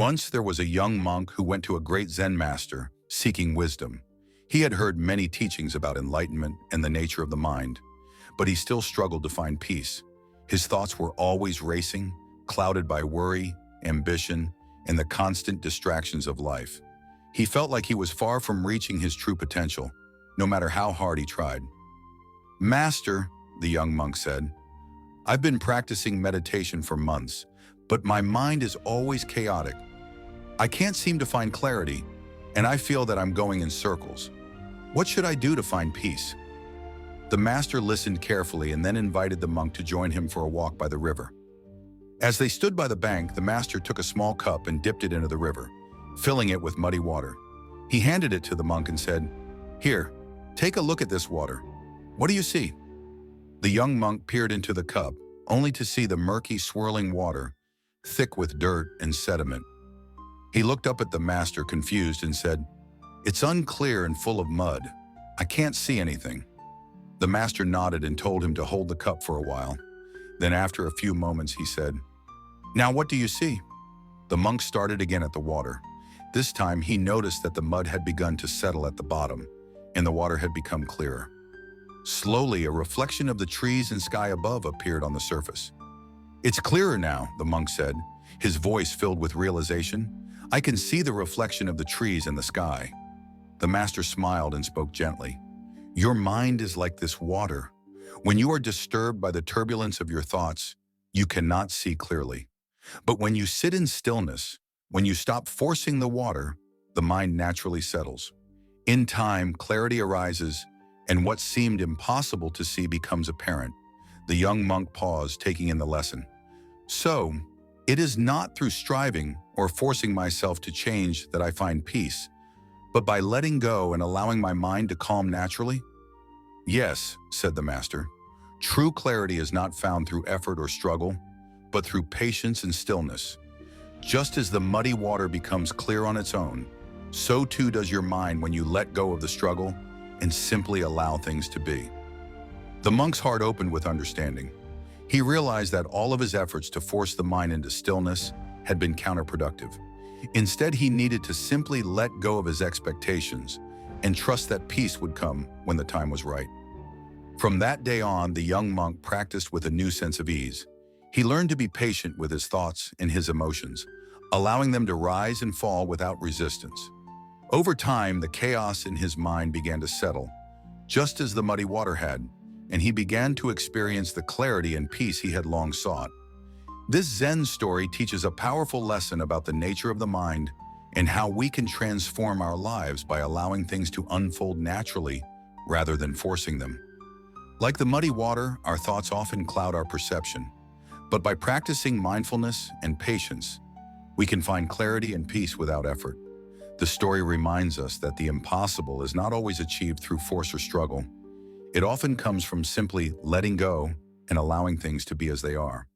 Once there was a young monk who went to a great Zen master, seeking wisdom. He had heard many teachings about enlightenment and the nature of the mind, but he still struggled to find peace. His thoughts were always racing, clouded by worry, ambition, and the constant distractions of life. He felt like he was far from reaching his true potential, no matter how hard he tried. "Master," the young monk said, "I've been practicing meditation for months, but my mind is always chaotic. I can't seem to find clarity, and I feel that I'm going in circles. What should I do to find peace?" The master listened carefully and then invited the monk to join him for a walk by the river. As they stood by the bank, the master took a small cup and dipped it into the river, filling it with muddy water. He handed it to the monk and said, "Here, take a look at this water. What do you see?" The young monk peered into the cup, only to see the murky, swirling water, thick with dirt and sediment. He looked up at the master, confused, and said, "It's unclear and full of mud. I can't see anything." The master nodded and told him to hold the cup for a while. Then after a few moments, he said, "Now what do you see?" The monk started again at the water. This time he noticed that the mud had begun to settle at the bottom, and the water had become clearer. Slowly, a reflection of the trees and sky above appeared on the surface. "It's clearer now," the monk said, his voice filled with realization. "I can see the reflection of the trees and the sky." The master smiled and spoke gently. "Your mind is like this water. When you are disturbed by the turbulence of your thoughts, you cannot see clearly. But when you sit in stillness, when you stop forcing the water, the mind naturally settles. In time, clarity arises, and what seemed impossible to see becomes apparent." The young monk paused, taking in the lesson. "So, it is not through striving or forcing myself to change that I find peace, but by letting go and allowing my mind to calm naturally?" "Yes," said the master. "True clarity is not found through effort or struggle, but through patience and stillness. Just as the muddy water becomes clear on its own, so too does your mind when you let go of the struggle and simply allow things to be." The monk's heart opened with understanding. He realized that all of his efforts to force the mind into stillness had been counterproductive. Instead, he needed to simply let go of his expectations and trust that peace would come when the time was right. From that day on, the young monk practiced with a new sense of ease. He learned to be patient with his thoughts and his emotions, allowing them to rise and fall without resistance. Over time, the chaos in his mind began to settle, just as the muddy water had, and he began to experience the clarity and peace he had long sought. This Zen story teaches a powerful lesson about the nature of the mind and how we can transform our lives by allowing things to unfold naturally rather than forcing them. Like the muddy water, our thoughts often cloud our perception, but by practicing mindfulness and patience, we can find clarity and peace without effort. The story reminds us that the impossible is not always achieved through force or struggle. It often comes from simply letting go and allowing things to be as they are.